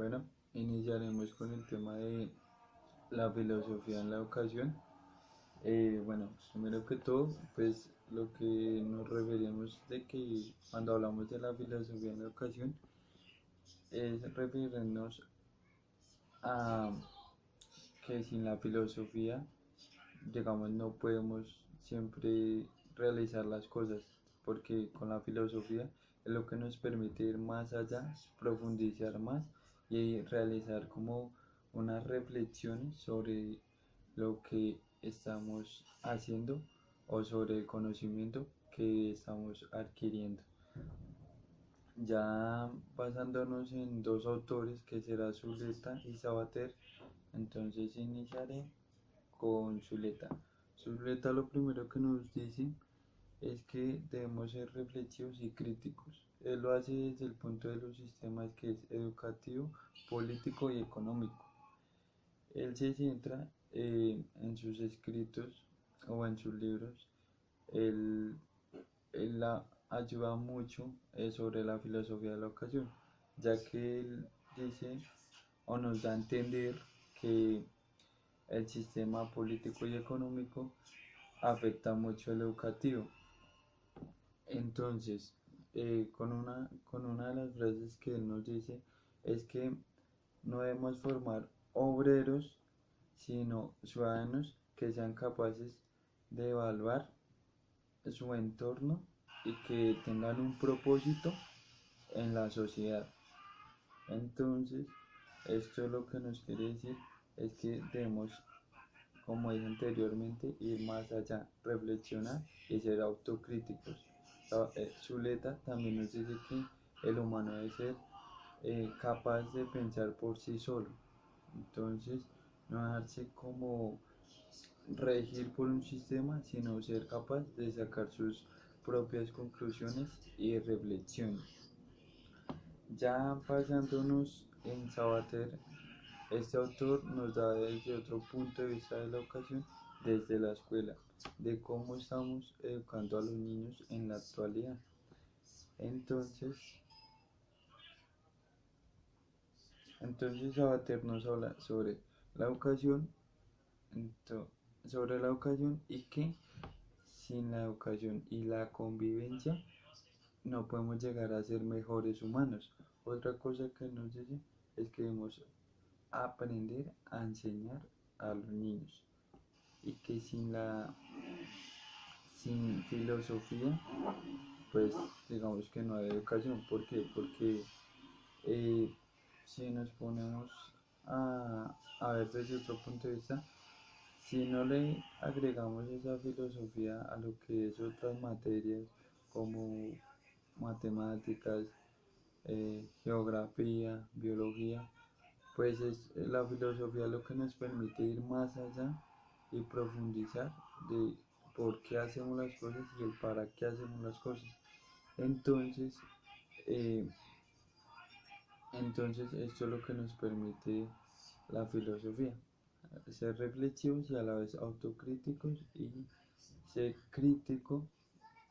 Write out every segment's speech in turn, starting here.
Bueno, iniciaremos con el tema de la filosofía en la educación. Bueno, primero que todo, pues lo que nos referimos de que cuando hablamos de la filosofía en la educación es referirnos a que sin la filosofía, digamos, no podemos siempre realizar las cosas, porque con la filosofía es lo que nos permite ir más allá, profundizar más y realizar como unas reflexiones sobre lo que estamos haciendo o sobre el conocimiento que estamos adquiriendo. Ya basándonos en dos autores que será Zuleta y Sabater, entonces iniciaré con Zuleta. Zuleta lo primero que nos dice es que debemos ser reflexivos y críticos. Él lo hace desde el punto de los sistemas que es educativo, político y económico. Él se centra en sus escritos o en sus libros. Él, él la ayuda mucho sobre la filosofía de la educación, ya que él dice o nos da a entender que el sistema político y económico afecta mucho el educativo. Entonces, con una de las frases que él nos dice es que no debemos formar obreros, sino ciudadanos que sean capaces de evaluar su entorno y que tengan un propósito en la sociedad. Entonces, esto lo que nos quiere decir es que debemos, como dije anteriormente, ir más allá, reflexionar y ser autocríticos. Zuleta también nos dice que el humano debe ser capaz de pensar por sí solo. Entonces, no dejarse como regir por un sistema, sino ser capaz de sacar sus propias conclusiones y reflexiones. Ya basándonos en Sabater, este autor nos da desde otro punto de vista de la educación, desde la escuela, de cómo estamos educando a los niños en la actualidad. Entonces, entonces Sabater nos habla la educación, ento- sobre la educación y que sin la educación y la convivencia no podemos llegar a ser mejores humanos. Otra cosa que nos dice es que debemos aprender a enseñar a los niños y que sin filosofía, pues digamos que no hay educación. ¿Por qué? Porque si nos ponemos a ver desde otro punto de vista, si no le agregamos esa filosofía a lo que es otras materias como matemáticas, geografía, biología, pues es la filosofía lo que nos permite ir más allá y profundizar de por qué hacemos las cosas y el para qué hacemos las cosas. Entonces, eh, entonces esto es lo que nos permite la filosofía, ser reflexivos y a la vez autocríticos y ser crítico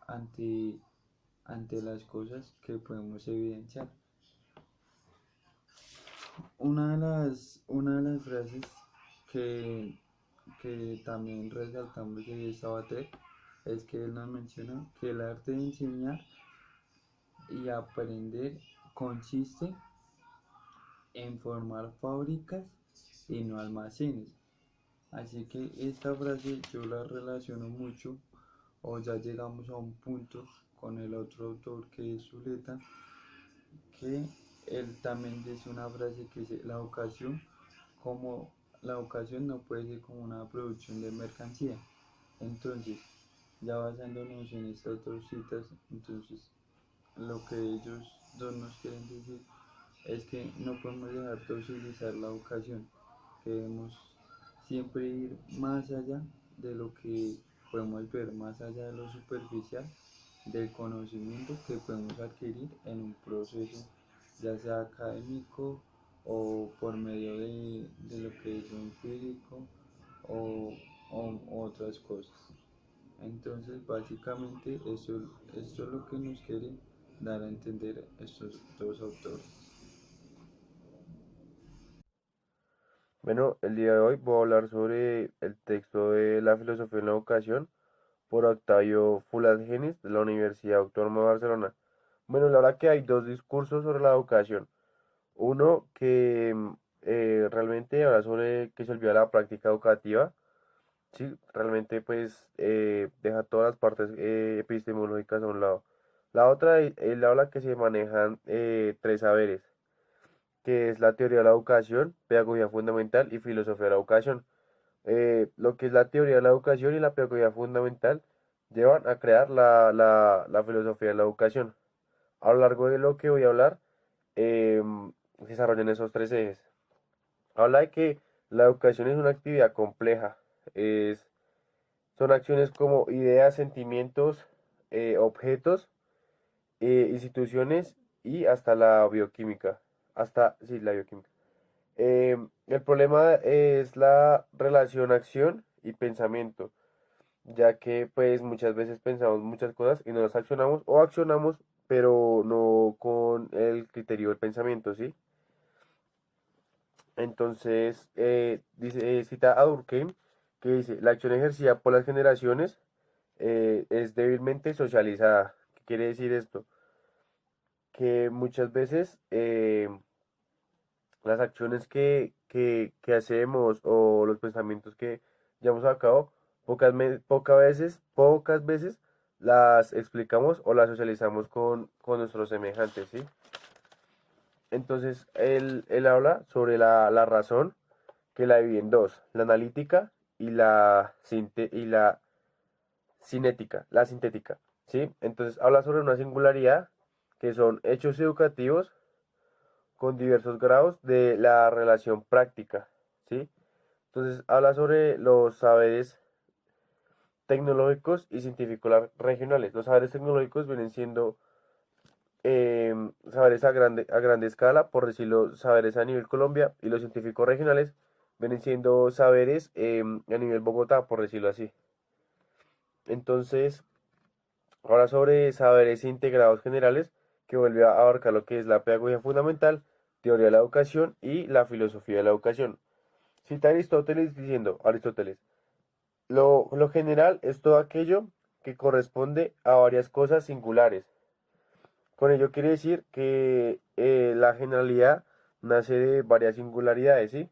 ante, ante las cosas que podemos evidenciar. Una de las frases que, que también resaltamos de Sabater es que él nos menciona que el arte de enseñar y aprender consiste en formar fábricas y no almacenes. Así que esta frase yo la relaciono mucho, o ya llegamos a un punto con el otro autor que es Zuleta, que él también dice una frase que dice como la educación no puede ser como una producción de mercancía. Entonces, ya basándonos en estas dos citas, entonces lo que ellos dos nos quieren decir es que no podemos dejar de utilizar la educación, que debemos siempre ir más allá de lo que podemos ver, más allá de lo superficial, del conocimiento que podemos adquirir en un proceso, ya sea académico o por medio de lo que es lo empírico o, o otras cosas. Entonces, básicamente, esto es lo que nos quieren dar a entender estos dos autores. Bueno, el día de hoy voy a hablar sobre el texto de La filosofía en la educación por Octavio Fulat-Genis de la Universidad Autónoma de Barcelona. Bueno, la verdad que hay dos discursos sobre la educación. Uno que realmente habla sobre que se olvida la práctica educativa. Sí, realmente pues deja todas las partes epistemológicas a un lado. La otra, él habla que se manejan tres saberes, que es la teoría de la educación, pedagogía fundamental y filosofía de la educación. Lo que es la teoría de la educación y la pedagogía fundamental llevan a crear la filosofía de la educación. A lo largo de lo que voy a hablar, se desarrollan esos tres ejes. Habla de que la educación es una actividad compleja. Es, son acciones como ideas, sentimientos, objetos, instituciones y hasta la bioquímica. Hasta, sí, la bioquímica. El problema es la relación acción y pensamiento, ya que pues muchas veces pensamos muchas cosas y no las accionamos o accionamos pero no con el criterio del pensamiento, ¿sí? Entonces, cita a Durkheim que dice, la acción ejercida por las generaciones es débilmente socializada. ¿Qué quiere decir esto? Que muchas veces las acciones que hacemos o los pensamientos que llevamos a cabo, pocas veces las explicamos o las socializamos con nuestros semejantes, ¿sí? Entonces, él habla sobre la razón que la divide en dos, la analítica y la cinética, la sintética, ¿sí? Entonces, habla sobre una singularidad que son hechos educativos con diversos grados de la relación práctica, ¿sí? Entonces habla sobre los saberes tecnológicos y científicos regionales. Los saberes tecnológicos vienen siendo saberes a grande escala, por decirlo, saberes a nivel Colombia, y los científicos regionales vienen siendo saberes a nivel Bogotá, por decirlo así. Entonces, ahora sobre saberes integrados generales, que vuelve a abarcar lo que es la pedagogía fundamental, teoría de la educación y la filosofía de la educación. Cita Aristóteles diciendo, Aristóteles, lo general es todo aquello que corresponde a varias cosas singulares. Con ello quiere decir que la generalidad nace de varias singularidades, ¿sí?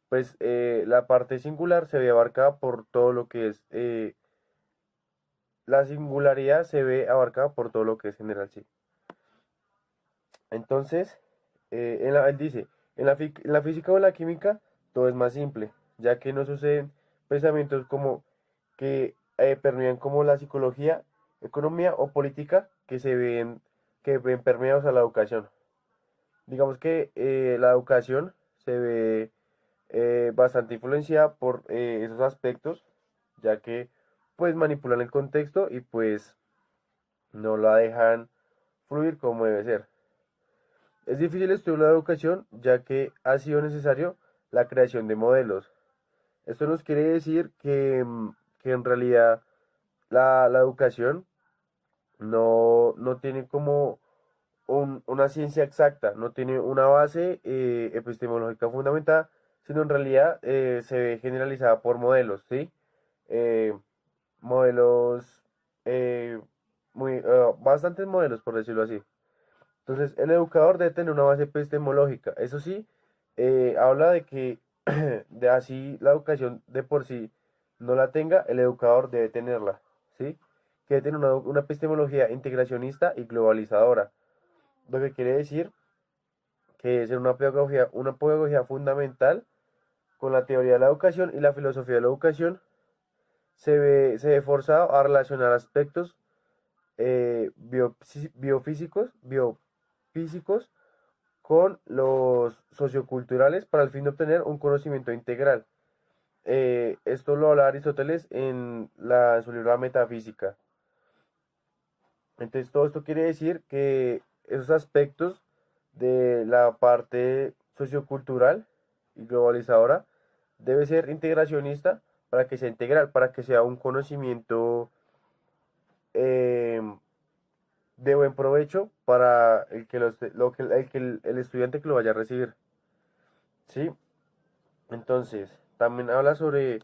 Pues la parte singular se ve abarcada por todo lo que es, la singularidad se ve abarcada por todo lo que es general, ¿sí? Entonces, él dice, en la física o en la química todo es más simple, ya que no suceden pensamientos como que permean como la psicología, economía o política que ven permeados a la educación. Digamos que la educación se ve bastante influenciada por esos aspectos, ya que pues manipulan el contexto y pues no la dejan fluir como debe ser. Es difícil estudiar la educación ya que ha sido necesario la creación de modelos. Esto nos quiere decir que en realidad la educación no tiene como una ciencia exacta, no tiene una base epistemológica fundamentada, sino en realidad se ve generalizada por modelos, ¿sí? Eh, modelos, eh, bastantes modelos, por decirlo así. Entonces, el educador debe tener una base epistemológica. Eso sí, habla de que de así la educación de por sí no la tenga, el educador debe tenerla, ¿sí? Que debe tener una epistemología integracionista y globalizadora. Lo que quiere decir que es una pedagogía fundamental con la teoría de la educación y la filosofía de la educación se ve forzado a relacionar aspectos biofísicos con los socioculturales para el fin de obtener un conocimiento integral. Esto lo habla Aristóteles en su libro La Metafísica. Entonces, todo esto quiere decir que esos aspectos de la parte sociocultural y globalizadora debe ser integracionista para que sea integral, para que sea un conocimiento eh, de buen provecho para el que, lo que el estudiante que lo vaya a recibir. ¿Sí? Entonces, también habla sobre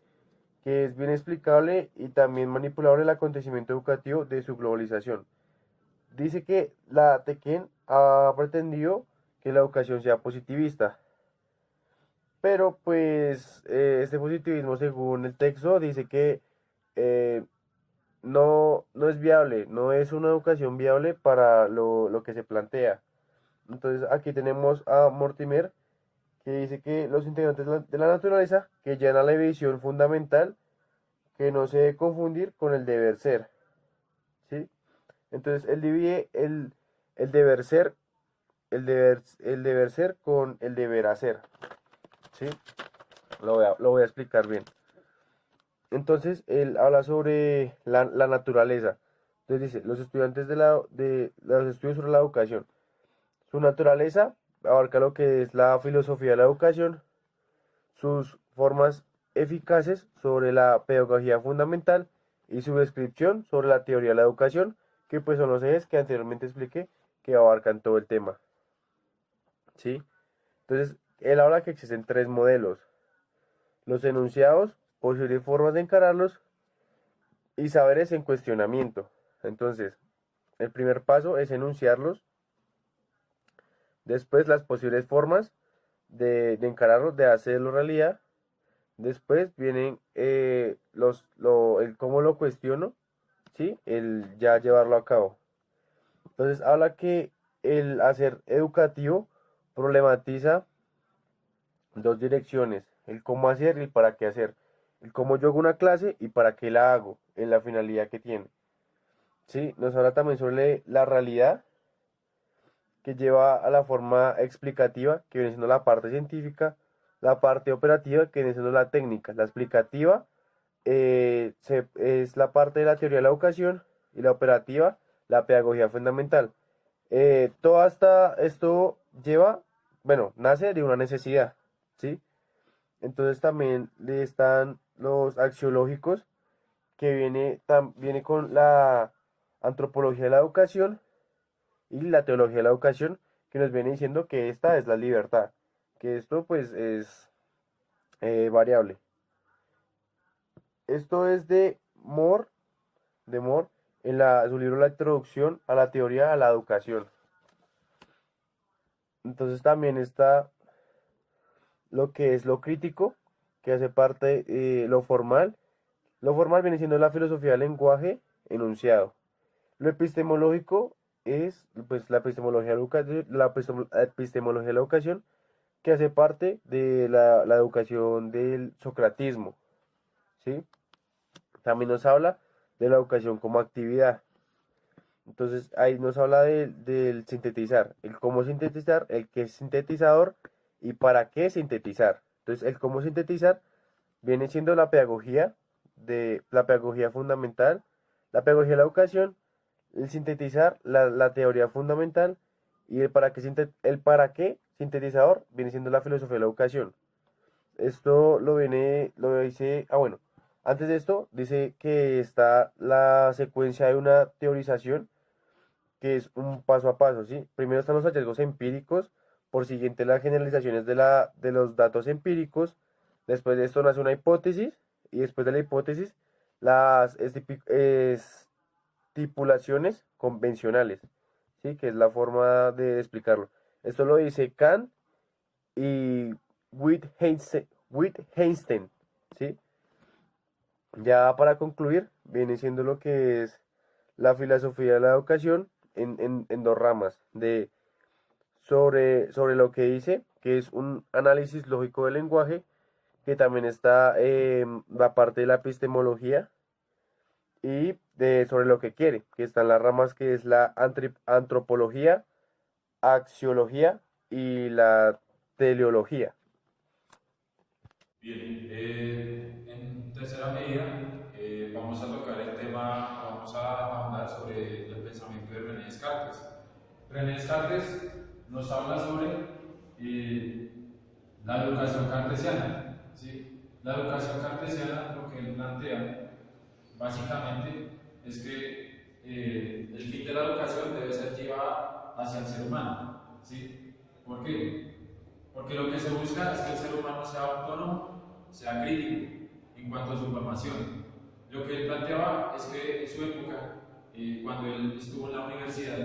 que es bien explicable y también manipulable el acontecimiento educativo de su globalización. Dice que la Tequén ha pretendido que la educación sea positivista, pero pues este positivismo, según el texto, dice que eh, no es viable, no es una educación viable para lo que se plantea. Entonces aquí tenemos a Mortimer, que dice que los integrantes de la naturaleza que llenan la visión fundamental que no se debe confundir con el deber ser, ¿sí? Entonces él divide el deber ser, el deber ser con el deber hacer, ¿sí? Lo voy a explicar bien. Entonces él habla sobre la naturaleza. Entonces dice, los estudiantes de los estudios sobre la educación, su naturaleza abarca lo que es la filosofía de la educación, sus formas eficaces sobre la pedagogía fundamental y su descripción sobre la teoría de la educación, que pues son los ejes que anteriormente expliqué que abarcan todo el tema, ¿sí? Entonces, él habla que existen tres modelos: los enunciados, posibles formas de encararlos y saberes en cuestionamiento. Entonces, el primer paso es enunciarlos, después las posibles formas de encararlos, de hacerlo realidad. Después vienen el cómo lo cuestiono, ¿sí? El ya llevarlo a cabo. Entonces habla que el hacer educativo problematiza dos direcciones: el cómo hacer y el para qué hacer. El cómo yo hago una clase y para qué la hago, en la finalidad que tiene. ¿Sí? Nos habla también sobre la realidad, que lleva a la forma explicativa, que viene siendo la parte científica, la parte operativa, que viene siendo la técnica, la explicativa es la parte de la teoría de la educación, y la operativa, la pedagogía fundamental. Esto lleva, bueno, nace de una necesidad, ¿sí? Entonces también le están los axiológicos, que viene con la antropología de la educación y la teología de la educación, que nos viene diciendo que esta es la libertad, que esto pues es variable. Esto es de Moore, en su libro La introducción a la teoría de la educación. Entonces también está lo que es lo crítico, que hace parte lo formal. Lo formal viene siendo la filosofía del lenguaje enunciado. Lo epistemológico es pues la epistemología de la educación, epistemología de la educación, que hace parte de la educación del socratismo, ¿sí? También nos habla de la educación como actividad. Entonces ahí nos habla del sintetizar, el cómo sintetizar, el qué es sintetizador y para qué sintetizar. Entonces el cómo sintetizar viene siendo la pedagogía fundamental, la pedagogía de la educación, el sintetizar, la teoría fundamental, y el para qué sintetizador viene siendo la filosofía de la educación. Esto lo dice, bueno, antes de esto dice que está la secuencia de una teorización, que es un paso a paso, ¿sí? Primero están los hallazgos empíricos, por siguiente las generalizaciones de los datos empíricos, después de esto nace una hipótesis, y después de la hipótesis las estipulaciones convencionales, ¿sí? Que es la forma de explicarlo. Esto lo dice Kant y Wittgenstein, ¿sí? Ya para concluir, viene siendo lo que es la filosofía de la educación en dos ramas, sobre lo que dice, que es un análisis lógico del lenguaje, que también está la parte de la epistemología, y sobre lo que quiere, que están las ramas que es la antropología, axiología y la teleología. Bien, en tercera medida vamos a tocar el tema o vamos a ahondar sobre el pensamiento de René Descartes. René Descartes nos habla sobre la educación cartesiana. ¿Sí? La educación cartesiana, lo que él plantea básicamente es que el fin de la educación debe ser llevada hacia el ser humano. ¿Sí? ¿Por qué? porque lo que se busca es que el ser humano sea autónomo, sea crítico en cuanto a su formación. Lo que él planteaba es que en su época, cuando él estuvo en la universidad,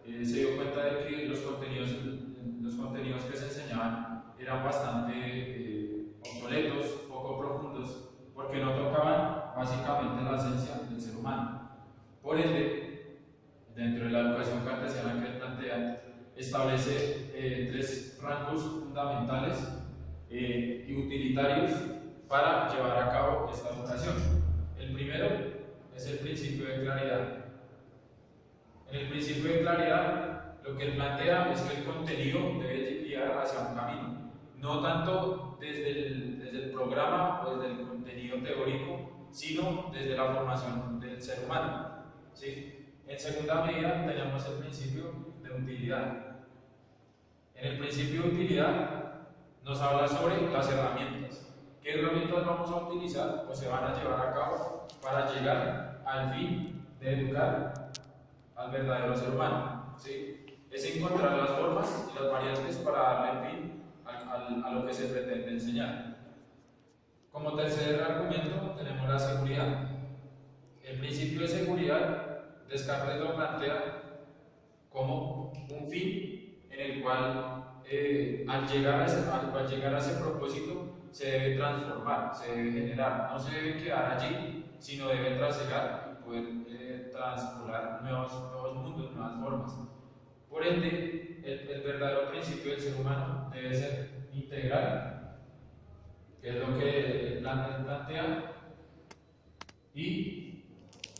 se dio cuenta de que los contenidos que se enseñaban eran bastante obsoletos, poco profundos, porque no tocaban básicamente la esencia del ser humano. Por ende, dentro de la educación cartesiana que él plantea, establece tres rangos fundamentales y utilitarios para llevar a cabo esta educación. El primero es el principio de claridad. En el principio de claridad, lo que él plantea es que el contenido debe guiar hacia un camino, no tanto desde el programa o desde el contenido teórico, sino desde la formación del ser humano. ¿Sí? En segunda medida, tenemos el principio de utilidad. En el principio de utilidad nos habla sobre las herramientas. ¿Qué herramientas vamos a utilizar o se van a llevar a cabo para llegar al fin de educar al verdadero ser humano? ¿Sí? Es encontrar las formas y las variantes para darle fin a lo que se pretende enseñar. Como tercer argumento tenemos la seguridad. El principio de seguridad, Descartes lo plantea como un fin en el cual al llegar a ese propósito se debe transformar, se debe generar, no se debe quedar allí, sino debe trasegar y poder transformar nuevos mundos, nuevas formas. Por ende, el verdadero principio del ser humano debe ser integral, que es lo que el plantea, y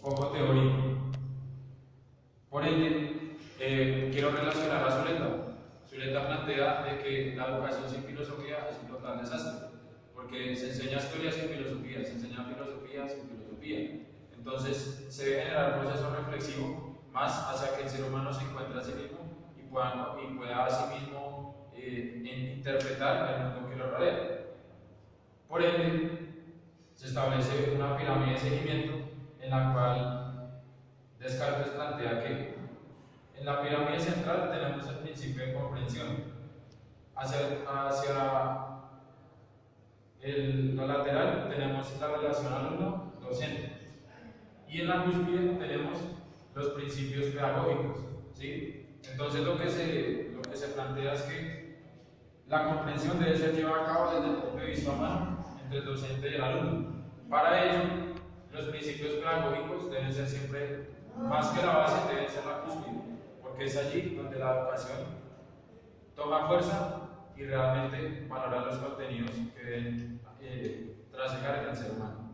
poco teórico. Por ende, quiero relacionar a Zuleta. Zuleta plantea de que la educación sin filosofía es un total desastre, porque se enseña historia sin filosofía, se enseña filosofía sin filosofía. Entonces, se debe generar un proceso reflexivo más hacia que el ser humano se encuentre a sí mismo y pueda a sí mismo interpretar el mundo que lo rodea. Por ende, se establece una pirámide de seguimiento en la cual Descartes plantea que en la pirámide central tenemos el principio de comprensión. Hacia la lateral tenemos la relación alumno-docente. Y en la cúspide tenemos los principios pedagógicos. ¿Sí? Entonces lo que se plantea es que la comprensión debe ser llevada a cabo desde el punto de vista humano entre el docente y el alumno. Para ello, los principios pedagógicos deben ser siempre, más que la base, deben ser la cúspide, porque es allí donde la educación toma fuerza y realmente valora los contenidos que deben trasegar en el ser humano.